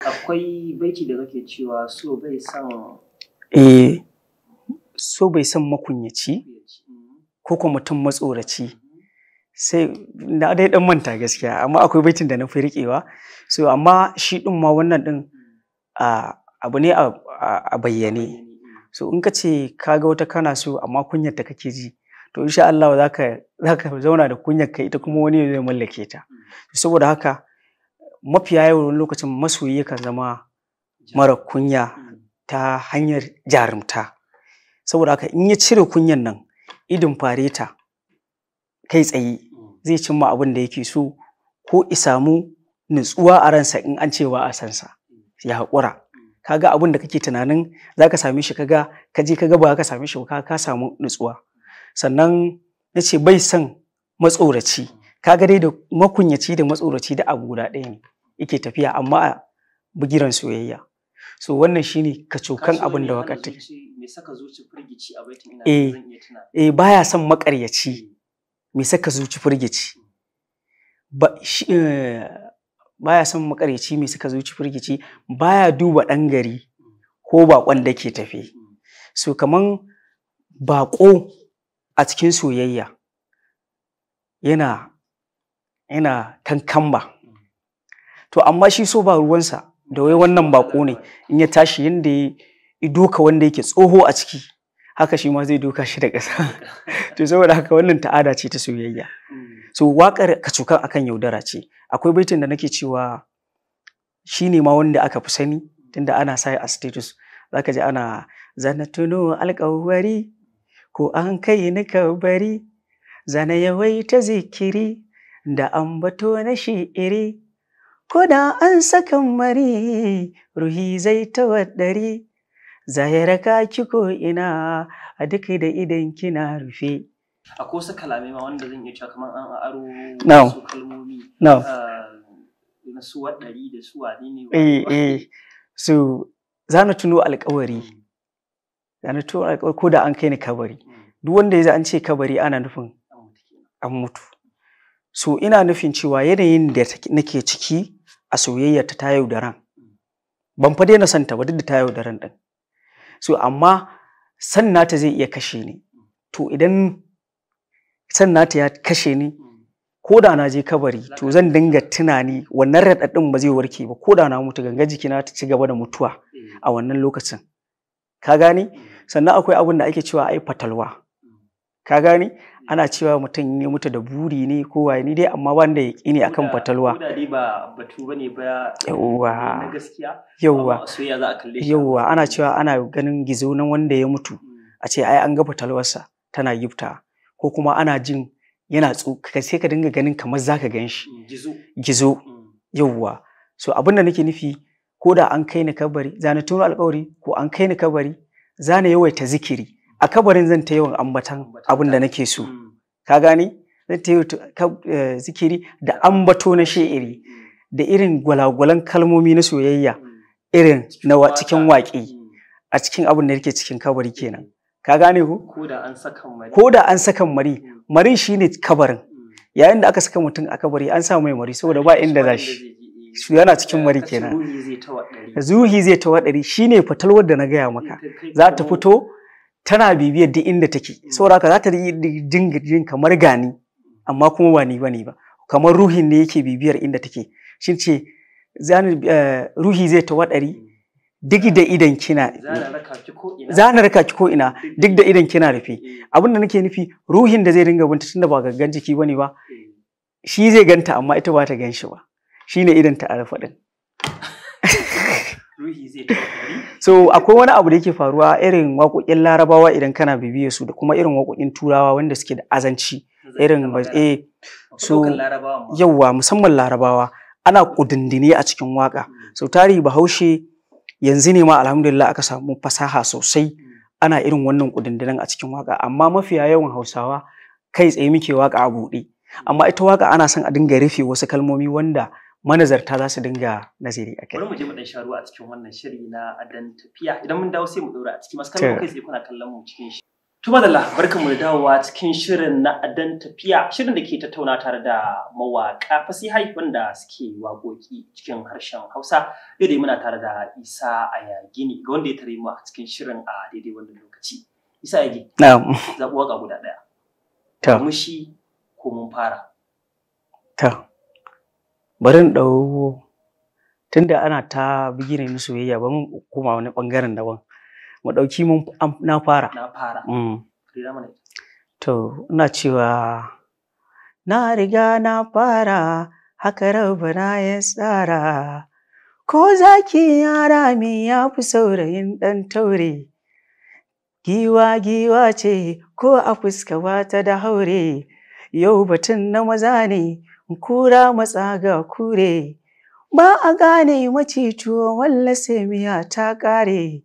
Akwai baiti da kake cewa so bai san so bai san makunyaci ko kuma mutum matsoraci. Sai na dai dan manta gaskiya amma akwai baitin da na fi riƙewa. So amma shi din ma wannan din abu ne a bayyane. So in ka ce ka ga wata kana so amma kunyar ta kake ji, to insha Allah zaka zauna da kunyar ka ita kuma wani zai mallake ta. Saboda haka mafiya yawan lokacin masoyi yakan zama mara kunya ta hanyar jarumta. Saboda haka in ya cire kunyan nan idin fare ta kai tsaye zai cimma abin da yake so ko isamu nutsuwa a ransa in an ce ba a san sa ya haƙura. Kaga abin da kake tunanin zaka same shi kaga ba ka same shi ba ka samu nutsuwa. Sannan yace bai san matsoraci. Kaga dai da makunyaci da matsoraci da abu guda ɗaya ne yake tafiya amma a bugiran soyayya. So wannan shine kacokan abin da waƙar take. Me saka zuci firgici a baitin ina zan iya tuna. Baya son maƙaryaci me saka zuci firgici. Baya son maƙaryaci me saka zuci firgici, baya duba ɗan gari ko baƙon da ke tafe. So kaman baƙo a cikin soyayya yana kankamba. To amma shi so ba ruwansa da wai wannan baƙo ne in ya tashi yanda ya doka wanda yake tsoho a ciki haka shi ma zai doka shi da ƙasa. To saboda haka wannan ta'ada ce ta soyayya. So waƙar kacokan akan yaudara ce. Akwai baitin da nake cewa shine ma wanda aka fi sani tunda ana sa a status. Zaka ji ana zana tuno alƙawari ko an kai ni kabari, zana yawaita zikiri da ambato na shi'iri, ko da an sakan mari ruhi zai tawaddari, zai raka ki ko ina a duk da idan kina rufe. Akwai wasu kalamai ma wanda zan iya cewa kamar an aro wasu kalmomi na su waɗari da su wane ne. So zana tuno alƙawari ko da an kai ni kabari. Duk wanda ya ji an ce kabari ana nufin an mutu. So ina nufin cewa yanayin da nake ciki a soyayya ta yaudaran ban fa daina son ta ba duk da ta yaudaran din. So amma san nata zai iya kashe ni. To idan san nata ya kashe ni ko da na je kabari to zan dinga tunani wannan raɗaɗin ba zai warke ba ko da na mutu gangar jikina ta ci gaba da mutuwa a wannan lokacin. Ka gane? Sannan akwai abin da ake cewa ai fatalwa. Ka gane? Ana cewa mutum ya mutu da buri ne ko waye ni dai amma ban da yaƙini akan fatalwa. Ko da dai ba batu bane ba na gaskiya. Yawwa. Soyayya za a kalle shi. Yawwa ana cewa ana ganin gizo na wanda ya mutu. A ce ai an ga fatalwarsa tana gifta ko kuma ana jin yana sai ka dinga ganin kamar zaka gan shi. Gizo. Yawwa. So abin da nake nufi ko da an kai ni kabari zana tuno alƙawari ko an kai ni kabari zana yawaita zikiri. A kabarin zan ta yawan ambatan abin da nake so. Ka gane? Zan ta yawan zikiri da ambato na shi'iri da irin gwalagwalan kalmomi na soyayya irin na cikin waƙe a cikin abin da yake cikin kabari kenan. Ka gane ko? Ko da an saka mari. Marin shine kabarin. Yayin da aka saka mutum a kabari an sa mai mari saboda ba inda za shi. Yana cikin mari kenan. Zuhi zai tawaɗari shine fatalwar da na gaya maka. Za ta fito tana bibiyar duk inda take. Saboda haka za ta dinga jin kamar gani amma kuma ba ni bane ba. Kamar ruhin ne yake bibiyar inda take. Shin ce ruhi zai tawaɗari duk da idan kina zana raka ki ko ina duk da idan kina rufe. Abin da nake nufi ruhin da zai dinga binta tunda ba gaggan jiki bane ba shi zai ganta amma ita ba ta gan shi ba. Shine idan ta arafa din. So akwai wani abu da yake faruwa irin waƙoƙin Larabawa idan kana bibiyar su da kuma irin waƙoƙin Turawa wanda suke da azanci irin so yawwa musamman Larabawa ana kudindine a cikin waƙa. So tarihi Bahaushe yanzu ne ma alhamdulillah aka samu fasaha sosai ana irin wannan kudindinan a cikin waƙa amma mafiya yawan Hausawa kai tsaye muke waƙa a buɗe. Amma ita waƙa ana son a dinga rufe wasu kalmomi wanda manazarta za su dinga nazari a kai. Bari mu je mu dan sha ruwa a cikin wannan shiri na Adon Tafiya. Idan mun dawo sai mu ɗora a ciki masu kallon kai sai kuna kallon mu cikin shi. Tuma da barkanmu da dawowa cikin shirin na Adon Tafiya, shirin da ke tattauna tare da mawaƙa fasihai wanda suke waƙoƙi cikin harshen Hausa. Daidai muna tare da Isa Ayagini ga wanda ya tare mu a cikin shirin a daidai wannan lokaci. Isa Ayagini. Na'am. Zaɓi waƙa guda ɗaya. To. Mushi ko mun fara. To. Bari in ɗau tunda ana ta bigirin soyayya ba mun koma wani ɓangaren daban. Mu ɗauki na fara. Na fara. To, ina cewa na riga na fara haka Rabbana ya tsara. Ko zaki yara mi ya fi saurayin ɗan taure. Giwa giwa ce ko a fuska bata da haure. Yau batun na maza ne kura matsa ga kure. Ba a gane macituwa walla sai miya ta ƙare.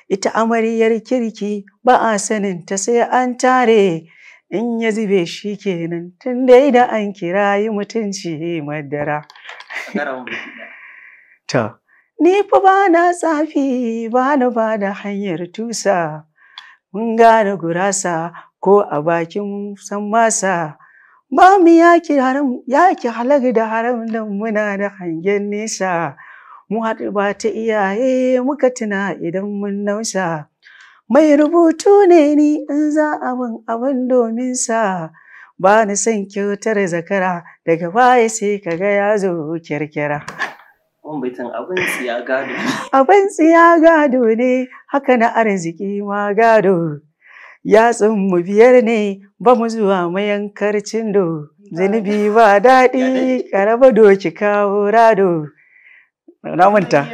Ita amaryar kirki ba a sanin ta sai an tare. In ya zube shi kenan tun dai da an kirayi mutunci madara. To, ni fa ba na tsafi ba na ba da hanyar tusa. Mun gane gurasa ko a bakin san masa. Ba mu yaki halar da haram don muna da hangen nesa. Mu haɗu ba ta iyaye muka tuna idan mun nausa. Mai rubutu ne ni in za abin domin sa. Ba ni son kyautar zakara daga baya sai kaga ya zo kyarkyara. Baitin abin tsiya gado. Abin tsiya gado ne haka na arziki ma gado. Yatsun mu biyar ne ba mu zuwa mayankar cindo. Zunubi ba daɗi karaba doki kawo rado. Na manta.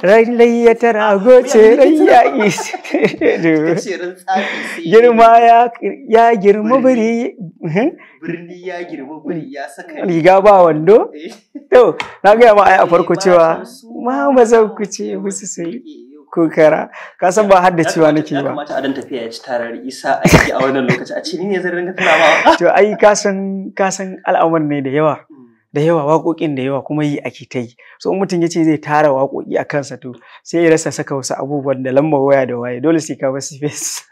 Ran layya ta rago ce ran yaƙi. Girma ya girma biri. Birni ya girma biri ya saka riga ba wando. To, na gaya ma ai a farko cewa ma zan ku ce musu sai kokara. Ka san ba hadda cewa nake ba. Ya kamata Adon Tafiya ya ci tarar Isa a wannan lokaci a ce ni ne zan ringa tunawa. To ai ka san al'amuran ne da yawa. Da yawa waƙoƙin da yawa kuma yi ake ta yi. So in mutum ya ce zai tara waƙoƙi a kansa to sai ya rasa saka wasu abubuwan da lambar waya da waye dole sai ka bar space.